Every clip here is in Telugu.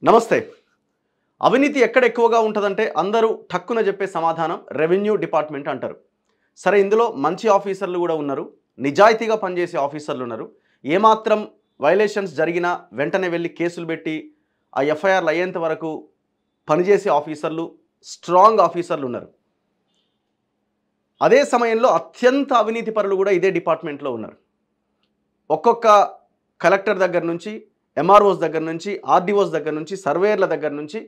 నమస్తే. అవినీతి ఎక్కడ ఎక్కువగా ఉంటదంటే అందరూ ఠక్కున చెప్పే సమాధానం రెవెన్యూ డిపార్ట్మెంట్ అంటారు. సరే, ఇందులో మంచి ఆఫీసర్లు కూడా ఉన్నారు. నిజాయితీగా పనిచేసే ఆఫీసర్లు ఉన్నారు. ఏమాత్రం వైలేషన్స్ జరిగినా వెంటనే వెళ్ళి కేసులు పెట్టి ఆ ఎఫ్ఐఆర్లు అయ్యేంత వరకు పనిచేసే ఆఫీసర్లు, స్ట్రాంగ్ ఆఫీసర్లు ఉన్నారు. అదే సమయంలో అత్యంత అవినీతి పరులు కూడా ఇదే డిపార్ట్మెంట్లో ఉన్నారు. ఒక్కొక్క కలెక్టర్ దగ్గర నుంచి, ఎంఆర్ఓస్ దగ్గర నుంచి, ఆర్డీఓస్ దగ్గర నుంచి, సర్వేయర్ల దగ్గర నుంచి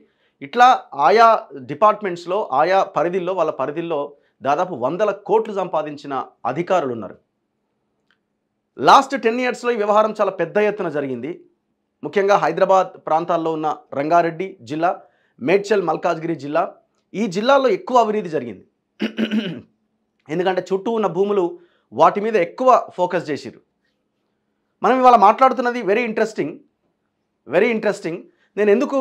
ఇట్లా ఆయా డిపార్ట్మెంట్స్లో, ఆయా పరిధిల్లో, వాళ్ళ పరిధిల్లో దాదాపు 100 కోట్లు సంపాదించిన అధికారులు ఉన్నారు. లాస్ట్ 10 ఇయర్స్లో ఈ వ్యవహారం చాలా పెద్ద ఎత్తున జరిగింది. ముఖ్యంగా హైదరాబాద్ ప్రాంతాల్లో ఉన్న రంగారెడ్డి జిల్లా, మేడ్చల్ మల్కాజ్గిరి జిల్లా, ఈ జిల్లాల్లో ఎక్కువ అవినీతి జరిగింది. ఎందుకంటే చుట్టూ ఉన్న భూములు వాటి మీద ఎక్కువ ఫోకస్ చేసిరు. మనం ఇవాళ మాట్లాడుతున్నది వెరీ ఇంట్రెస్టింగ్. నేను ఎందుకు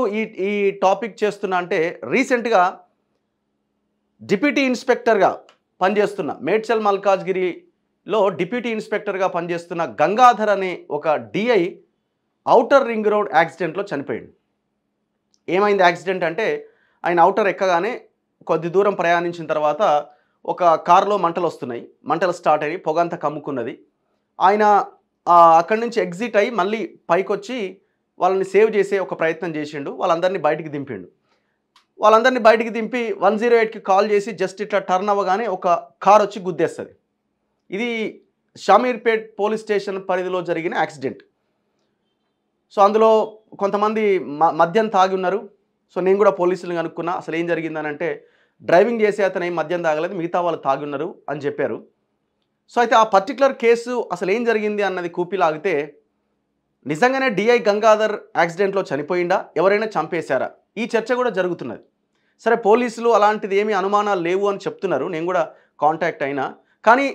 ఈ టాపిక్ చేస్తున్నా అంటే, రీసెంట్గా డిప్యూటీ ఇన్స్పెక్టర్గా పనిచేస్తున్న, మేడ్చల్ మల్కాజ్గిరిలో డిప్యూటీ ఇన్స్పెక్టర్గా పనిచేస్తున్న గంగాధర్ అనే ఒక డిఐ ఔటర్ రింగ్ రోడ్ యాక్సిడెంట్లో చనిపోయాడు. ఏమైంది యాక్సిడెంట్ అంటే, ఆయన ఔటర్ ఎక్కగానే కొద్ది దూరం ప్రయాణించిన తర్వాత ఒక కారులో మంటలు వస్తున్నాయి. మంటలు స్టార్ట్ అయ్యి పొగంతా కమ్ముకున్నది. ఆయన అక్కడి నుంచి ఎగ్జిట్ అయ్యి మళ్ళీ పైకి వచ్చి వాళ్ళని సేవ్ చేసే ఒక ప్రయత్నం చేసిండు. వాళ్ళందరినీ బయటికి దింపిండు. వాళ్ళందరినీ బయటికి దింపి 108కి కాల్ చేసి జస్ట్ ఇట్లా టర్న్ అవ్వగానే ఒక కార్ వచ్చి గుద్దేస్తుంది. ఇది షామీర్పేట్ పోలీస్ స్టేషన్ పరిధిలో జరిగిన యాక్సిడెంట్. సో అందులో కొంతమంది మద్యం తాగి ఉన్నారు. సో నేను కూడా పోలీసులను కనుక్కున్నా, అసలు ఏం జరిగిందని అంటే, డ్రైవింగ్ చేసే అతను ఏం మద్యం తాగలేదు, మిగతా వాళ్ళు తాగి ఉన్నారు అని చెప్పారు. సో అయితే ఆ పర్టికులర్ కేసు అసలు ఏం జరిగింది అన్నది కూపిలాగితే, నిజంగానే డిఐ గంగాధర్ యాక్సిడెంట్లో చనిపోయిందా, ఎవరైనా చంపేశారా, ఈ చర్చ కూడా జరుగుతున్నది. సరే, పోలీసులు అలాంటిది ఏమీ అనుమానాలు లేవు అని చెప్తున్నారు. నేను కూడా కాంటాక్ట్ అయినా, కానీ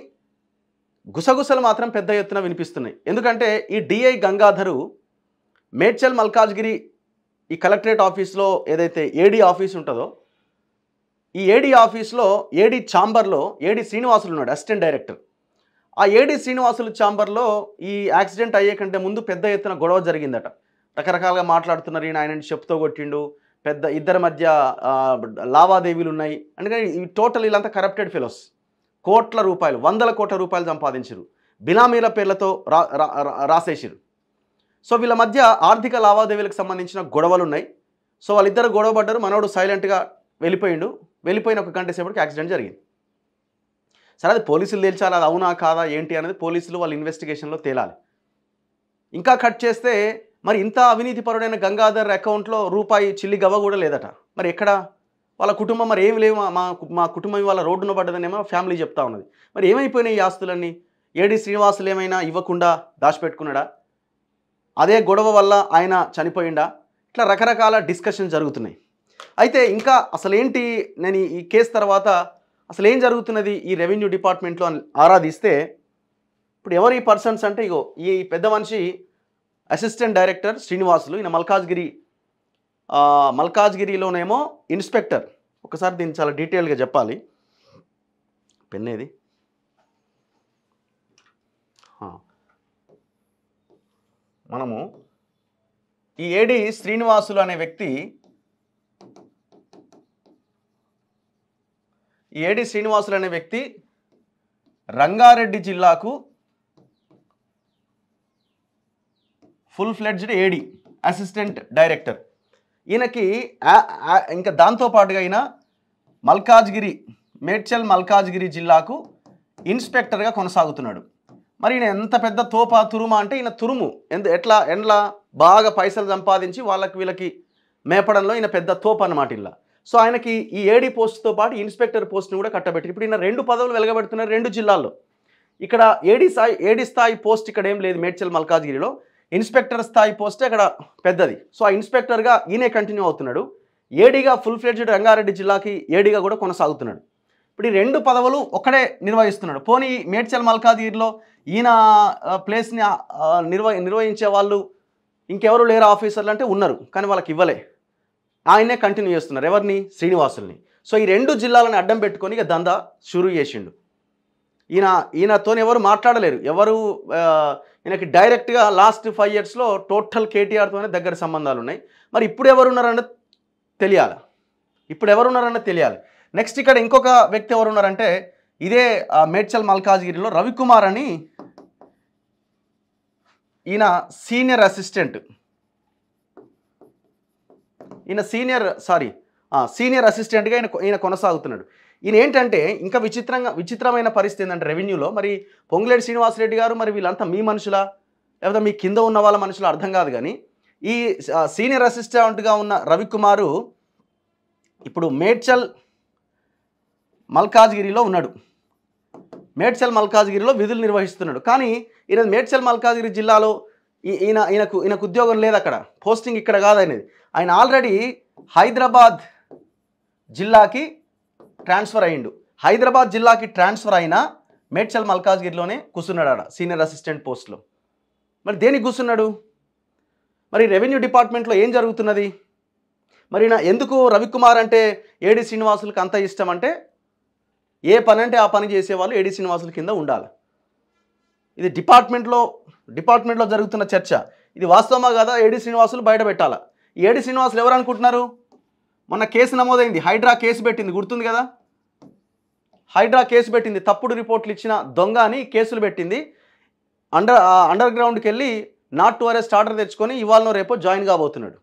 గుసగుసలు మాత్రం పెద్ద ఎత్తున వినిపిస్తున్నాయి. ఎందుకంటే ఈ డిఐ గంగాధరు మేడ్చల్ మల్కాజ్గిరి ఈ కలెక్టరేట్ ఆఫీస్లో ఏదైతే ఏడీ ఆఫీస్ ఉంటుందో, ఈ ఏడీ ఆఫీస్లో ఏడీ ఛాంబర్లో ఏడీ శ్రీనివాసులు ఉన్నాడు, అసిస్టెంట్ డైరెక్టర్. ఆ ఏడీ శ్రీనివాసులు ఛాంబర్లో ఈ యాక్సిడెంట్ అయ్యే కంటే ముందు పెద్ద ఎత్తున గొడవ జరిగిందట. రకరకాలుగా మాట్లాడుతున్నారు. ఆయనని చెప్పుతో కొట్టిండు, పెద్ద ఇద్దరి మధ్య లావాదేవీలు ఉన్నాయి. అందుకని ఈ టోటల్ వీళ్ళంతా కరప్టెడ్ ఫెలోస్. కోట్ల రూపాయలు, 100 కోట్ల రూపాయలు సంపాదించారు, బినామీల పేర్లతో రాసేసారు. సో వీళ్ళ మధ్య ఆర్థిక లావాదేవీలకు సంబంధించిన గొడవలు ఉన్నాయి. సో వాళ్ళిద్దరు గొడవ పడ్డారు. మనోడు సైలెంట్గా వెళ్ళిపోయిన ఒక గంట సేపటికి యాక్సిడెంట్ జరిగింది. సరే, అది పోలీసులు తేల్చాలి, అది అవునా కాదా ఏంటి అనేది పోలీసులు వాళ్ళ ఇన్వెస్టిగేషన్లో తేలాలి. ఇంకా కట్ చేస్తే, మరి ఇంత అవినీతి పరుడైన గంగాధర్ అకౌంట్లో రూపాయి చిల్లి గవ్వ కూడా లేదట. మరి ఎక్కడ వాళ్ళ కుటుంబం, మరి ఏమి లేవు, మా కుటుంబం వాళ్ళ రోడ్డున పడ్డదనేమో ఫ్యామిలీ చెప్తా ఉన్నది. మరి ఏమైపోయినాయి ఈ ఆస్తులన్నీ? ఏడీ శ్రీనివాసులు ఏమైనా ఇవ్వకుండా దాచిపెట్టుకున్నాడా? అదే గొడవ వల్ల ఆయన చనిపోయిందా? ఇట్లా రకరకాల డిస్కషన్ జరుగుతున్నాయి. అయితే ఇంకా అసలేంటి, నేను ఈ కేసు తర్వాత అసలు ఏం జరుగుతున్నది ఈ రెవెన్యూ డిపార్ట్మెంట్లో అని ఆరాధిస్తే, ఇప్పుడు ఎవరు ఈ పర్సన్స్ అంటే, ఇగో ఈ పెద్ద మనిషి అసిస్టెంట్ డైరెక్టర్ శ్రీనివాసులు. ఈయన మల్కాజ్గిరిలోనేమో ఇన్స్పెక్టర్. ఒకసారి దీన్ని చాలా డీటెయిల్గా చెప్పాలి. పెన్నేది? మనము ఈ ఏడీ శ్రీనివాసులు అనే వ్యక్తి, రంగారెడ్డి జిల్లాకు ఫుల్ ఫ్లెడ్జ్డ్ ఏడీ, అసిస్టెంట్ డైరెక్టర్. ఈయనకి ఇంకా దాంతోపాటుగా ఈయన మేడ్చల్ మల్కాజ్గిరి జిల్లాకు ఇన్స్పెక్టర్గా కొనసాగుతున్నాడు. మరి ఈయన ఎంత పెద్ద తురుమ అంటే, ఈయన తురుము ఎట్లా బాగా పైసలు సంపాదించి వీళ్ళకి మేపడంలో ఈయన పెద్ద తోపు అన్నమాట ఇలా. సో ఆయనకి ఈ ఏడీ పోస్ట్తో పాటు ఇన్స్పెక్టర్ పోస్ట్ని కూడా కట్టబెట్టి, ఇప్పుడు ఈయన 2 పదవులు వెలగబెడుతున్నారు 2 జిల్లాల్లో. ఇక్కడ ఏడీ స్థాయి పోస్ట్ ఇక్కడ ఏం లేదు మేడ్చల్ మల్కాజ్గిరిలో. ఇన్స్పెక్టర్ స్థాయి పోస్టే అక్కడ పెద్దది. సో ఆ ఇన్స్పెక్టర్గా ఈయనే కంటిన్యూ అవుతున్నాడు. ఏడీగా ఫుల్ ఫ్లెడ్జ్డ్ రంగారెడ్డి జిల్లాకి ఏడీగా కూడా కొనసాగుతున్నాడు. ఇప్పుడు ఈ 2 పదవులు ఒక్కడే నిర్వహిస్తున్నాడు. పోనీ మేడ్చల్ మల్కాజ్గిరిలో ఈయన ప్లేస్ని నిర్వహించే వాళ్ళు ఇంకెవరు లేరు ఆఫీసర్లు అంటే ఉన్నారు, కానీ వాళ్ళకి ఇవ్వలే. ఆయనే కంటిన్యూ చేస్తున్నారు. ఎవరిని? శ్రీనివాసుల్ని. సో ఈ 2 జిల్లాలను అడ్డం పెట్టుకొని ఇక దందా షురూ చేసిండు. ఈయనతో ఎవరు మాట్లాడలేరు. ఈయనకి డైరెక్ట్గా లాస్ట్ 5 ఇయర్స్లో టోటల్ కేటీఆర్తోనే దగ్గర సంబంధాలు ఉన్నాయి. మరి ఇప్పుడు ఎవరున్నారన్న తెలియాలి. నెక్స్ట్ ఇక్కడ ఇంకొక వ్యక్తి ఎవరున్నారంటే ఇదే మేడ్చల్ మల్కాజ్గిరిలో రవికుమార్ అని, ఈయన సీనియర్ అసిస్టెంట్. సీనియర్ అసిస్టెంట్గా ఈయన కొనసాగుతున్నాడు. ఈయన ఏంటంటే ఇంకా విచిత్రమైన పరిస్థితి ఏంటంటే రెవెన్యూలో మరి పొంగులేటి శ్రీనివాసరెడ్డి గారు మరి వీళ్ళంతా మీ మనుషులా లేకపోతే మీ కింద ఉన్న వాళ్ళ మనుషులు అర్థం కాదు. కానీ ఈ సీనియర్ అసిస్టెంట్గా ఉన్న రవికుమారు ఇప్పుడు మేడ్చల్ మల్కాజ్గిరిలో ఉన్నాడు. మేడ్చల్ మల్కాజ్గిరిలో విధులు నిర్వహిస్తున్నాడు. కానీ ఈయన మేడ్చల్ మల్కాజ్గిరి జిల్లాలో ఈయనకు ఉద్యోగం లేదు, అక్కడ పోస్టింగ్ ఇక్కడ కాదు అనేది. ఆయన ఆల్రెడీ హైదరాబాద్ జిల్లాకి ట్రాన్స్ఫర్ అయ్యిండు. హైదరాబాద్ జిల్లాకి ట్రాన్స్ఫర్ అయినా మేడ్చల్ మల్కాజ్గిరిలోనే కూర్చున్నాడు ఆడ సీనియర్ అసిస్టెంట్ పోస్ట్లో. మరి దేనికి కూర్చున్నాడు? మరి రెవెన్యూ డిపార్ట్మెంట్లో ఏం జరుగుతున్నది? మరి ఎందుకు రవికుమార్ అంటే ఏడి శ్రీనివాసులకు అంత ఇష్టం అంటే ఏ పని అంటే ఆ పని చేసేవాళ్ళు ఏడి శ్రీనివాసుల కింద ఉండాలి. ఇది డిపార్ట్మెంట్లో జరుగుతున్న చర్చ. ఇది వాస్తవమా కాదా ఏడి శ్రీనివాసులు బయట పెట్టాలా? ఈ ఏడి శ్రీనివాసులు ఎవరు అనుకుంటున్నారు? మొన్న కేసు నమోదైంది, హైడ్రా కేసు పెట్టింది, గుర్తుంది కదా? హైడ్రా కేసు పెట్టింది, తప్పుడు రిపోర్ట్లు ఇచ్చిన దొంగ అని కేసులు పెట్టింది. అండర్ గ్రౌండ్కి వెళ్ళి నాట్ టు అరెస్ట్ ఆర్డర్ తెచ్చుకొని ఇవాళ రేపో జాయిన్ కాబోతున్నాడు.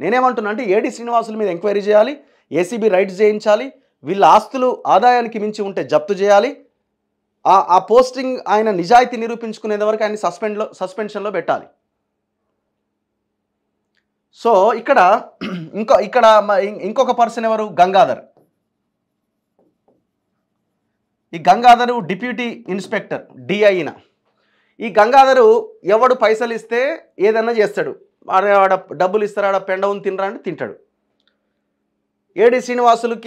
నేనేమంటున్నా అంటే ఏడి శ్రీనివాసుల మీద ఎంక్వైరీ చేయాలి, ఏసీబీ రైట్స్ చేయించాలి, వీళ్ళ ఆస్తులు ఆదాయానికి మించి ఉంటే జప్తు చేయాలి. ఆ పోస్టింగ్ ఆయన నిజాయితీ నిరూపించుకునేంత వరకు ఆయన సస్పెన్షన్లో పెట్టాలి. సో ఇక్కడ ఇంకొక పర్సన్ ఎవరు? గంగాధర్. ఈ గంగాధరు డిప్యూటీ ఇన్స్పెక్టర్ డిఐన. ఈ గంగాధరు ఎవడు పైసలు ఇస్తే ఏదన్నా చేస్తాడు, ఆడ డబ్బులు ఇస్తారు, ఆడ పెండవుని తినరా అంటే తింటాడు. ఏడి శ్రీనివాసులు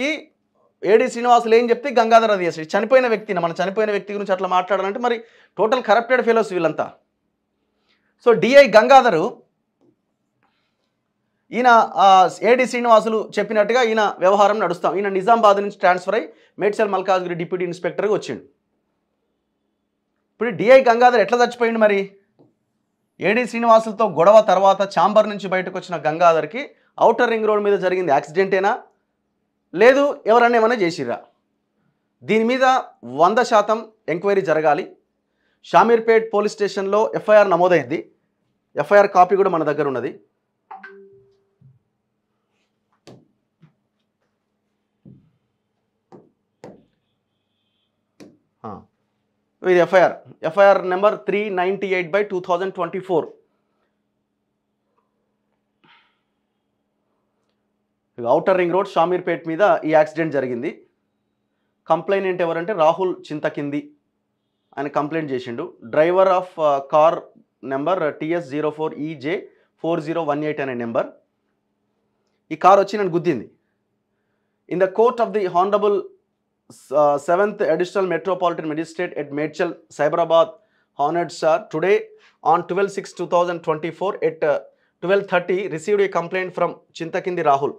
ఏం చెప్తే గంగాధర్ అది చేస్తాడు. చనిపోయిన వ్యక్తి గురించి అట్లా మాట్లాడాలంటే మరి టోటల్ కరప్టెడ్ ఫెలోస్ వీళ్ళంతా. సో డిఐ గంగాధరు ఈయన ఏడి శ్రీనివాసులు చెప్పినట్టుగా ఈయన వ్యవహారం నడుస్తాం. ఈయన నిజామాబాద్ నుంచి ట్రాన్స్ఫర్ అయ్యి మేడ్చల్ మల్కాజ్గిరి డిప్యూటీ ఇన్స్పెక్టర్గా వచ్చిండు. ఇప్పుడు డిఐ గంగాధర్ ఎట్లా చచ్చిపోయిండు? మరి ఏడి శ్రీనివాసులతో గొడవ తర్వాత ఛాంబర్ నుంచి బయటకు వచ్చిన గంగాధర్కి ఔటర్ రింగ్ రోడ్ మీద జరిగింది యాక్సిడెంటేనా లేదు ఎవరన్నా ఏమైనా చేసిర్రా? దీని మీద 100% ఎంక్వైరీ జరగాలి. షామీర్పేట్ పోలీస్ స్టేషన్లో ఎఫ్ఐఆర్ నమోదైంది. ఎఫ్ఐఆర్ కాపీ కూడా మన దగ్గర ఉన్నది. ఇది FIR number 398/2024. Outer ring road Shamirpet మీద ఈ యాక్సిడెంట్ జరిగింది. కంప్లైంట్ ఎవరంటే రాహుల్ చింతకింది, ఆయన కంప్లైంట్ చేసిండు. Driver of car number TS04EJ4018 అనే నెంబర్. ఈ కార్ వచ్చి నన్ను గుద్దింది. In the court of the honourable 7th Additional Metropolitan Magistrate at Medchal, Cyberabad, honored sir, today on 12/6/2024 at 12:30 received a complaint from Chintakindi Rahul.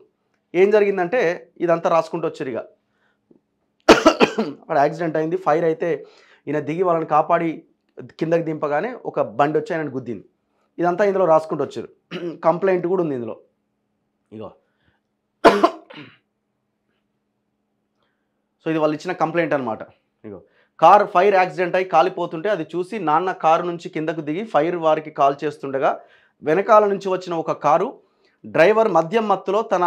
ఏం జరిగిందంటే ఇదంతా రాసుకుంటూ వచ్చారు. ఇక అక్కడ యాక్సిడెంట్ అయింది, ఫైర్ అయితే ఈయన దిగి వాళ్ళని కాపాడి కిందకి దింపగానే ఒక బండి వచ్చి ఆయన గుద్దింది. ఇదంతా ఇందులో రాసుకుంటూ వచ్చారు. కంప్లైంట్ కూడా ఉంది ఇందులో. ఇగో సో ఇది వాళ్ళు ఇచ్చిన కంప్లైంట్ అనమాట. ఇగో కార్ ఫైర్ యాక్సిడెంట్ అయి కాలిపోతుంటే అది చూసి నాన్న కారు నుంచి కిందకు దిగి ఫైర్ వారికి కాల్ చేస్తుండగా వెనకాల నుంచి వచ్చిన ఒక కారు డ్రైవర్ మద్యం మత్తులో తన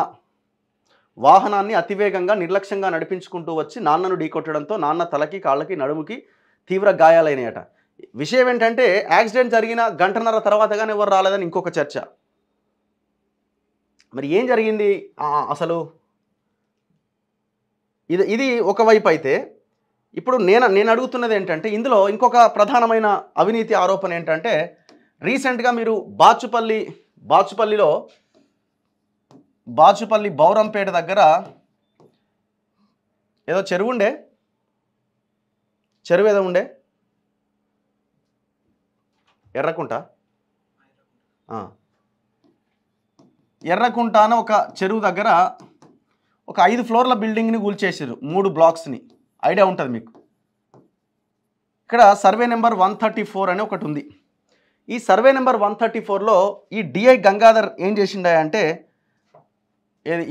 వాహనాన్ని అతివేగంగా నిర్లక్ష్యంగా నడిపించుకుంటూ వచ్చి నాన్నను ఢీకొట్టడంతో నాన్న తలకి కాళ్ళకి నడుముకి తీవ్ర గాయాలైనాయట. విషయం ఏంటంటే యాక్సిడెంట్ జరిగిన గంటన్నర తర్వాత కానీ ఎవరు రాలేదని ఇంకొక చర్చ. మరి ఏం జరిగింది అసలు? ఇది ఒకవైపు అయితే ఇప్పుడు నేను అడుగుతున్నది ఏంటంటే ఇందులో ఇంకొక ప్రధానమైన అవినీతి ఆరోపణ ఏంటంటే రీసెంట్గా మీరు బాచుపల్లి బౌరంపేట దగ్గర ఏదో చెరువు ఏదో ఉండే ఎర్రకుంట అన్న ఒక చెరువు దగ్గర ఒక 5 ఫ్లోర్ల బిల్డింగ్ని కూల్చేసారు, 3 బ్లాక్స్ని. ఐడియా ఉంటుంది మీకు. ఇక్కడ సర్వే నెంబర్ 134 అని ఒకటి ఉంది. ఈ సర్వే నెంబర్ 134లో ఈ డిఐ గంగాధర్ ఏం చేసిండా అంటే,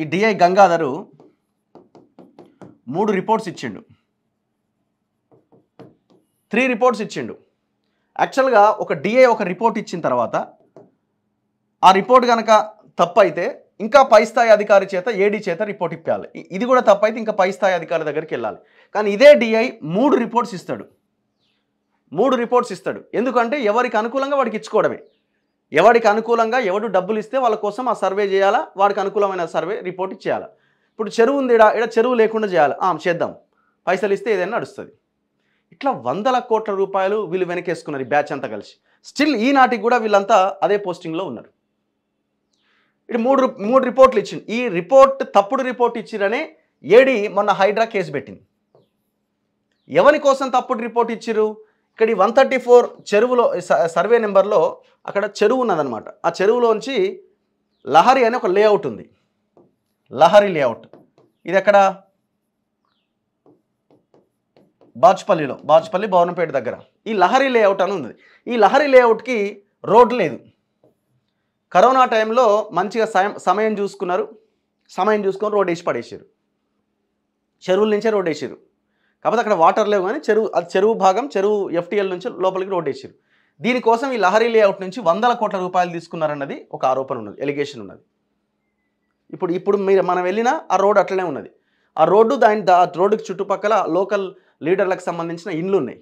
ఈ డిఐ గంగాధరు 3 రిపోర్ట్స్ ఇచ్చిండు, 3 రిపోర్ట్స్ ఇచ్చిండు. యాక్చువల్గా ఒక డిఐ ఒక రిపోర్ట్ ఇచ్చిన తర్వాత ఆ రిపోర్ట్ కనుక తప్పు అయితే ఇంకా పై స్థాయి అధికారి చేత ఏడీ చేత రిపోర్ట్ ఇప్పాలి. ఇది కూడా తప్పు అయితే ఇంకా పై స్థాయి అధికారి దగ్గరికి వెళ్ళాలి. కానీ ఇదే డిఐ 3 రిపోర్ట్స్ ఇస్తాడు, 3 రిపోర్ట్స్ ఇస్తాడు. ఎందుకంటే ఎవరికి అనుకూలంగా వాడికి ఇచ్చుకోవడమే. ఎవరికి అనుకూలంగా ఎవడు డబ్బులు ఇస్తే వాళ్ళ కోసం ఆ సర్వే చేయాలా, వాడికి అనుకూలమైన సర్వే రిపోర్ట్ ఇచ్చేయాలి. ఇప్పుడు చెరువు ఉంది, ఇక్కడ చెరువు లేకుండా చేయాలి, చేద్దాం, పైసలు ఇస్తే ఏదైనా నడుస్తుంది. ఇట్లా వందల కోట్ల రూపాయలు వీళ్ళు వెనకేసుకున్నారు ఈ బ్యాచ్ అంతా కలిసి. స్టిల్ ఈనాటికి కూడా వీళ్ళంతా అదే పోస్టింగ్లో ఉన్నారు. ఇది మూడు రిపోర్ట్లు ఇచ్చింది. ఈ రిపోర్ట్ తప్పుడు రిపోర్ట్ ఇచ్చిరనే ఏడీ మొన్న హైడ్రా కేసు పెట్టింది. ఎవరి కోసం తప్పుడు రిపోర్ట్ ఇచ్చిరు? ఇక్కడ ఈ 134 చెరువులో సర్వే నెంబర్లో అక్కడ చెరువు ఉన్నదనమాట. ఆ చెరువులోంచి లహరి అనే ఒక లేఅవుట్ ఉంది, లహరి లేఅవుట్. ఇది ఎక్కడ? బాచుపల్లి భవనపేట దగ్గర ఈ లహరి లేఅవుట్ అని ఉంది. ఈ లహరి లేఅవుట్కి రోడ్ లేదు. కరోనా టైంలో మంచిగా సమయం చూసుకొని రోడ్ వేసి పడేసారు, చెరువుల నుంచే రోడ్ వేసారు. కాకపోతే అక్కడ వాటర్ లేవు, కానీ చెరువు భాగం, చెరువు FTL నుంచి లోపలికి రోడ్ వేసారు. దీనికోసం ఈ లహరి లేఅవుట్ నుంచి వందల కోట్ల రూపాయలు తీసుకున్నారన్నది ఒక ఆరోపణ ఉన్నది, ఎలిగేషన్ ఉన్నది. ఇప్పుడు మనం వెళ్ళినా ఆ రోడ్ అట్లనే ఉన్నది. ఆ రోడ్డు రోడ్డుకి చుట్టుపక్కల లోకల్ లీడర్లకు సంబంధించిన ఇండ్లు ఉన్నాయి,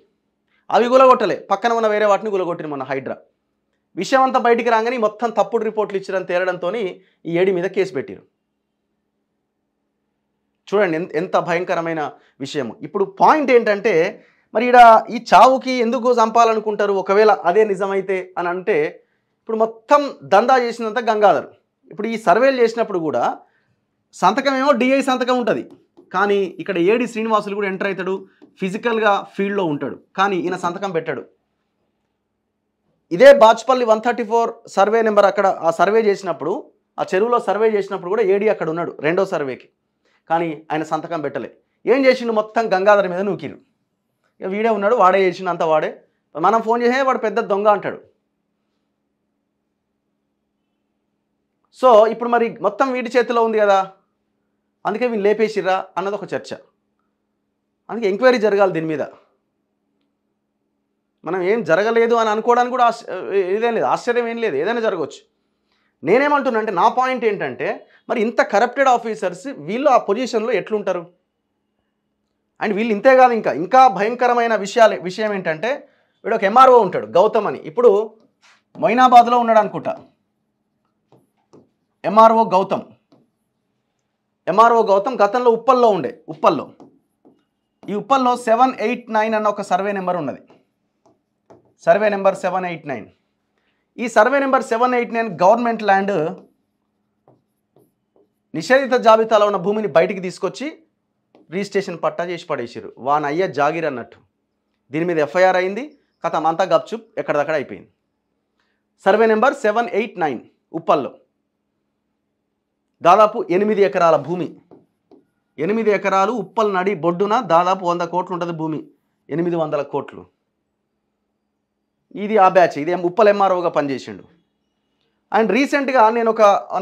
అవి గులగొట్టలే, పక్కన ఉన్న వేరే వాటిని గులగొట్టిన మన హైడ్రా. విషయం అంతా బయటికి రాగానే మొత్తం తప్పుడు రిపోర్ట్లు ఇచ్చారని తేలడంతో ఈ ఏడీ మీద కేసు పెట్టారు. చూడండి ఎంత భయంకరమైన విషయము. ఇప్పుడు పాయింట్ ఏంటంటే, మరి ఇక్కడ ఈ చావుకి ఎందుకు చంపాలనుకుంటారు ఒకవేళ అదే నిజమైతే అని అంటే, ఇప్పుడు మొత్తం దందా చేసినంత గంగాధర్. ఇప్పుడు ఈ సర్వేలు చేసినప్పుడు కూడా సంతకం ఏమో డిఐ సంతకం ఉంటుంది, కానీ ఇక్కడ ఏడీ శ్రీనివాసులు కూడా ఎంటర్ అవుతాడు, ఫిజికల్గా ఫీల్డ్లో ఉంటాడు, కానీ ఈయన సంతకం పెట్టాడు. ఇదే బాచుపల్లి 134 సర్వే నెంబర్ అక్కడ ఆ సర్వే చేసినప్పుడు, ఆ చెరువులో సర్వే చేసినప్పుడు కూడా ఏడీ అక్కడ ఉన్నాడు రెండో సర్వేకి, కానీ ఆయన సంతకం పెట్టలే. ఏం చేసిండు? మొత్తం గంగాధర్ మీద నూకిరు. ఇక వీడే ఉన్నాడు, వాడే చేసిండు, అంతా వాడే. మనం ఫోన్ చేసే వాడు పెద్ద దొంగ అంటాడు. సో ఇప్పుడు మరి మొత్తం వీడి చేతిలో ఉంది కదా, అందుకే వీళ్ళు లేపేసిర్రా అన్నది ఒక చర్చ. అందుకే ఎంక్వైరీ జరగాలి దీని మీద. మనం ఏం జరగలేదు అని అనుకోవడానికి కూడా ఇదేం లేదు, ఆశ్చర్యం ఏం లేదు, ఏదైనా జరగవచ్చు. నేనేమంటున్నా అంటే, నా పాయింట్ ఏంటంటే, మరి ఇంత కరప్టెడ్ ఆఫీసర్స్ వీళ్ళు ఆ పొజిషన్లో ఎట్లుంటారు? అండ్ వీళ్ళు ఇంతే కాదు, ఇంకా భయంకరమైన విషయం ఏంటంటే, వీడు ఒక MRO ఉంటాడు గౌతమ్ అని. ఇప్పుడు మొయినాబాద్లో ఉన్నాడు అనుకుంటా, MRO గౌతమ్ గతంలో ఉప్పల్లో ఉండే. ఈ ఉప్పల్లో 789 అన్న ఒక సర్వే నెంబర్ ఉన్నది, సర్వే నెంబర్ 789. ఈ సర్వే నెంబర్ 789 గవర్నమెంట్ ల్యాండ్ నిషేధిత జాబితాలో ఉన్న భూమిని బయటికి తీసుకొచ్చి రిజిస్ట్రేషన్ పట్టా చేసి పడేసారు. వాన్ అయ్య జాగిర్ అన్నట్టు. దీని మీద FIR అయింది, కథం అంతా గప్చుప్ ఎక్కడిదక్కడ అయిపోయింది. సర్వే నెంబర్ 789 ఉప్పల్లో దాదాపు 8 ఎకరాల భూమి, 8 ఎకరాలు ఉప్పల్ నడి బొడ్డున దాదాపు 100 కోట్లు ఉంటుంది భూమి, 800 కోట్లు. ఇది ఆ బ్యాచ్, ఇది ఉప్పల్ MROగా పనిచేసిండు. అండ్ రీసెంట్గా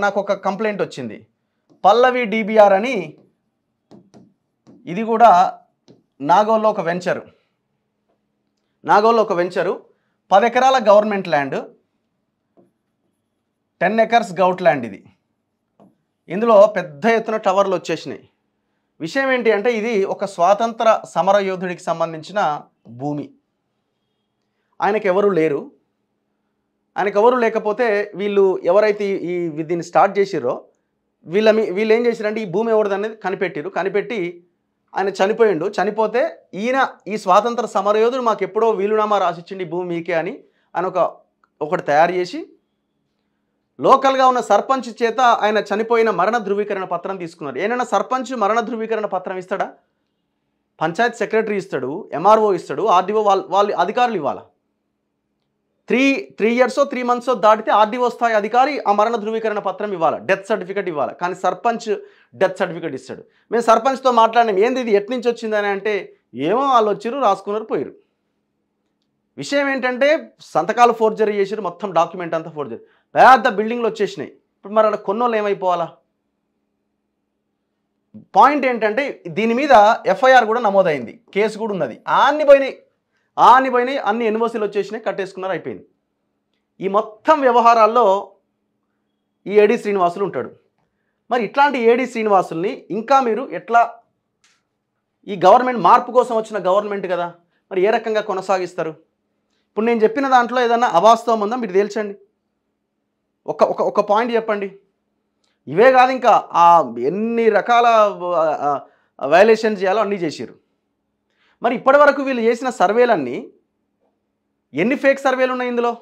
నాకు ఒక కంప్లైంట్ వచ్చింది, పల్లవి DBR అని. ఇది కూడా నాగోల్లో ఒక వెంచరు, 10 ఎకరాల government land, 10 acres govt land. ఇందులో పెద్ద ఎత్తున టవర్లు వచ్చేసినాయి. విషయం ఏంటి అంటే, ఇది ఒక స్వాతంత్ర సమర యోధుడికి సంబంధించిన భూమి. ఆయనకు ఎవరు లేకపోతే వీళ్ళు ఎవరైతే దీన్ని స్టార్ట్ చేసిరో వీళ్ళు ఏం చేశారంటే, ఈ భూమి ఎవరిది అనేది కనిపెట్టి ఆయన చనిపోతే ఈయన ఈ స్వాతంత్ర సమరయోధుడు మాకు ఎప్పుడో వీలునామా రాసిచ్చిండి ఈ భూమి మీకే అని ఆయన ఒకటి తయారు చేసి లోకల్గా ఉన్న సర్పంచ్ చేత ఆయన చనిపోయిన మరణ ధృవీకరణ పత్రం తీసుకున్నారు. ఏమైనా సర్పంచ్ మరణ ధృవీకరణ పత్రం ఇస్తాడా? పంచాయత్ సెక్రటరీ ఇస్తాడు, MRO ఇస్తాడు, RDO వాళ్ళు అధికారులు ఇవ్వాలి. 3 ఇయర్సో 3 మంత్సో దాటితే RDO స్థాయి అధికారి ఆ మరణ ధృవీకరణ పత్రం ఇవ్వాలి, డెత్ సర్టిఫికేట్ ఇవ్వాలి. కానీ సర్పంచ్ డెత్ సర్టిఫికేట్ ఇస్తాడు. మేము సర్పంచ్తో మాట్లాడినాం, ఏంది ఇది ఎట్నుంచి వచ్చిందని అంటే, ఏమో వాళ్ళు వచ్చిర్రు రాసుకున్నారు పోయారు. విషయం ఏంటంటే సంతకాలు ఫోర్జరీ చేసిరు, మొత్తం డాక్యుమెంట్ అంతా ఫోర్జరీ, పెద్ద బిల్డింగ్లు వచ్చేసినాయి. ఇప్పుడు మరి అలా కొన్నోళ్ళు ఏమైపోవాలా? పాయింట్ ఏంటంటే దీని మీద ఎఫ్ఐఆర్ కూడా నమోదైంది, కేసు కూడా ఉన్నది. అన్ని పోయినాయి, అన్ని ఎన్ఓసీలు వచ్చేసినాయి, కట్టేసుకున్నారు, అయిపోయింది. ఈ మొత్తం వ్యవహారాల్లో ఈ ఏడి శ్రీనివాసులు ఉంటాడు. మరి ఇట్లాంటి ఏడి శ్రీనివాసుల్ని ఇంకా మీరు ఎట్లా, ఈ గవర్నమెంట్ మార్పు కోసం వచ్చిన గవర్నమెంట్ కదా, మరి ఏ రకంగా కొనసాగిస్తారు? ఇప్పుడు నేను చెప్పిన దాంట్లో ఏదన్నా అవాస్తవం ఉందా మీరు తేల్చండి. ఒక పాయింట్ చెప్పండి. ఇవే కాదు, ఇంకా ఎన్ని రకాల వయలేషన్ చేయాలో అన్నీ చేసిరు. మరి ఇప్పటి వరకు వీళ్ళు చేసిన సర్వేలన్నీ ఎన్ని ఫేక్ సర్వేలు ఉన్నాయి ఇందులో?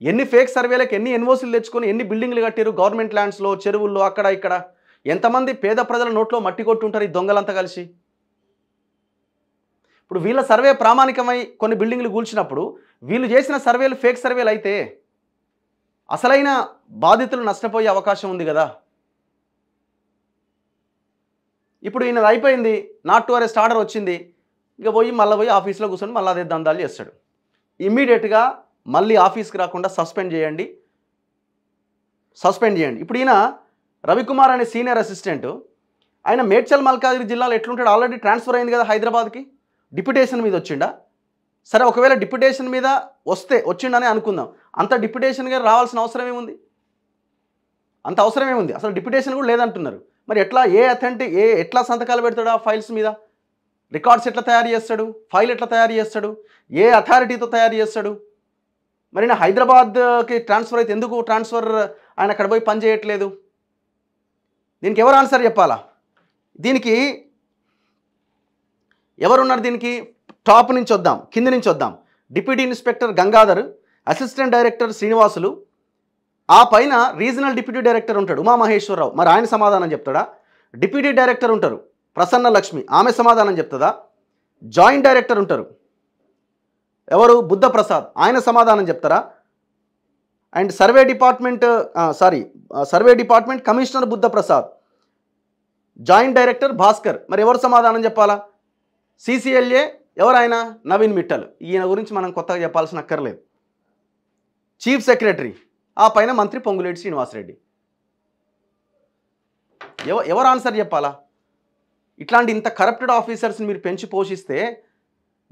ఎన్ని ఫేక్ సర్వేలకు ఎన్ని ఎన్ఓసీలు తెచ్చుకొని ఎన్ని బిల్డింగ్లు కట్టారు గవర్నమెంట్ ల్యాండ్స్లో, చెరువుల్లో, అక్కడ ఇక్కడ? ఎంతమంది పేద ప్రజల నోట్లో మట్టి కొట్టుంటారు ఈ దొంగలంతా కలిసి? ఇప్పుడు వీళ్ళ సర్వే ప్రామాణికమై కొన్ని బిల్డింగ్లు కూల్చినప్పుడు వీళ్ళు చేసిన సర్వేలు ఫేక్ సర్వేలు అయితే అసలైన బాధితులు నష్టపోయే అవకాశం ఉంది కదా. ఇప్పుడు ఈయన అయిపోయింది, నాట్ టు అరెస్ట్ ఆర్డర్ వచ్చింది, ఇక మళ్ళీ ఆఫీస్లో కూర్చొని మళ్ళీ అదే దందాలు చేస్తాడు. ఇమ్మీడియట్గా మళ్ళీ ఆఫీస్కి రాకుండా సస్పెండ్ చేయండి. ఇప్పుడు ఈయన రవికుమార్ అనే సీనియర్ అసిస్టెంట్, ఆయన మేడ్చల్ మల్కాజిగిరి జిల్లాలో ఎట్లుంటాడు? ఆల్రెడీ ట్రాన్స్ఫర్ అయింది కదా హైదరాబాద్కి, డిప్యుటేషన్ మీద వచ్చిండా? సరే, ఒకవేళ డిప్యుటేషన్ మీద వచ్చిండనే అనుకుందాం, అంత డిప్యుటేషన్గా రావాల్సిన అవసరం ఏముంది? అంత అవసరం ఏముంది? అసలు డిప్యుటేషన్ కూడా లేదంటున్నారు. మరి ఎట్లా, ఎట్లా సంతకాలు పెడతాడు ఆ ఫైల్స్ మీద? రికార్డ్స్ ఎట్లా తయారు చేస్తాడు? ఫైల్ ఎట్లా తయారు చేస్తాడు? ఏ అథారిటీతో తయారు చేస్తాడు? మరి నా హైదరాబాద్కి ట్రాన్స్ఫర్ అయితే ఎందుకు ట్రాన్స్ఫర్ ఆయన అక్కడ పోయి పని చేయట్లేదు? దీనికి ఎవరు ఆన్సర్ చెప్పాలా? దీనికి ఎవరున్నారు? దీనికి టాప్ నుంచి వద్దాం, కింది నుంచి వద్దాం. Deputy inspector Gangadhar, assistant director Srinivasulu, ఆ పైన రీజనల్ డిప్యూటీ డైరెక్టర్ ఉంటాడు ఉమామహేశ్వరరావు, మరి ఆయన సమాధానం చెప్తాడా? డిప్యూటీ డైరెక్టర్ ఉంటారు ప్రసన్న లక్ష్మి, ఆమె సమాధానం చెప్తుందా? జాయింట్ డైరెక్టర్ ఉంటారు ఎవరు? బుద్ధప్రసాద్, ఆయన సమాధానం చెప్తారా? And survey department commissioner Buddha Prasad, joint director Bhaskar, మరి ఎవరు సమాధానం చెప్పాలా? సిసిఎల్ఏ ఎవరైనా నవీన్ మిట్టల్, ఈయన గురించి మనం కొత్తగా చెప్పాల్సిన అక్కర్లేదు. చీఫ్ సెక్రటరీ, ఆ పైన మంత్రి పొంగులేటి శ్రీనివాసరెడ్డి. ఎవరు ఆన్సర్ చెప్పాలా? ఇట్లాంటి ఇంత కరప్టెడ్ ఆఫీసర్స్ని మీరు పెంచి పోషిస్తే,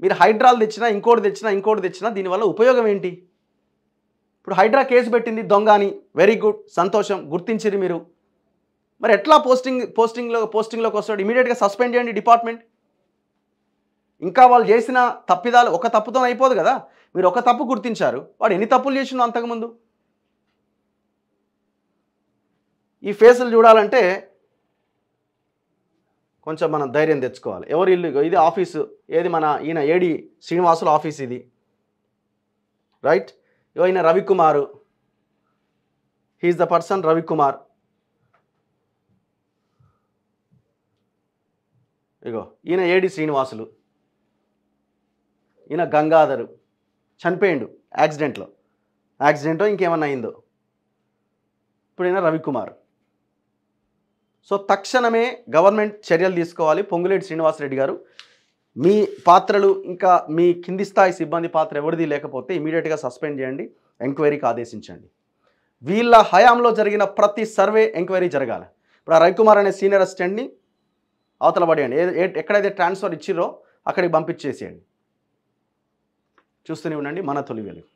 మీరు హైడ్రాలు తెచ్చినా ఇంకోటి తెచ్చినా దీనివల్ల ఉపయోగం ఏంటి? ఇప్పుడు హైడ్రా కేసు పెట్టింది దొంగ అని, వెరీ గుడ్, సంతోషం, గుర్తించిరి మీరు. మరి ఎట్లా పోస్టింగ్లోకి వస్తాడు? ఇమీడియట్గా సస్పెండ్ చేయండి డిపార్ట్మెంట్. ఇంకా వాళ్ళు చేసిన తప్పిదాలు ఒక తప్పుతో అయిపోదు కదా. మీరు ఒక తప్పు గుర్తించారు, వాడు ఎన్ని తప్పులు చేసిండో అంతకుముందు. ఈ ఫేసులు చూడాలంటే కొంచెం మనం ధైర్యం తెచ్చుకోవాలి. ఎవరు ఇల్లు? ఇది ఆఫీసు, ఏది మన ఈయన ఏడి శ్రీనివాసుల ఆఫీస్ ఇది, రైట్? ఈయన Ravikumar, he is the person Ravikumar. ఇగో ఈయన ఏడి శ్రీనివాసులు, ఈయన గంగాధరు, చనిపోయిండు యాక్సిడెంటో ఇంకేమన్నా అయిందో. ఇప్పుడు ఈయన రవికుమార్. సో తక్షణమే గవర్నమెంట్ చర్యలు తీసుకోవాలి. పొంగులేటి శ్రీనివాసరెడ్డి గారు, మీ పాత్రలు ఇంకా మీ కింది స్థాయి సిబ్బంది పాత్ర ఎవరిది లేకపోతే ఇమీడియట్గా సస్పెండ్ చేయండి, ఎంక్వైరీకి ఆదేశించండి. వీళ్ళ హయాంలో జరిగిన ప్రతి సర్వే ఎంక్వైరీ జరగాలి. ఇప్పుడు ఆ రవికుమార్ అనే సీనియర్ అసిస్టెంట్ని అవతల పడేయండి, ఎక్కడైతే ట్రాన్స్ఫర్ ఇచ్చిరో అక్కడికి పంపించేసేయండి. చూస్తూనే ఉండండి మన తొలి వెలుగు.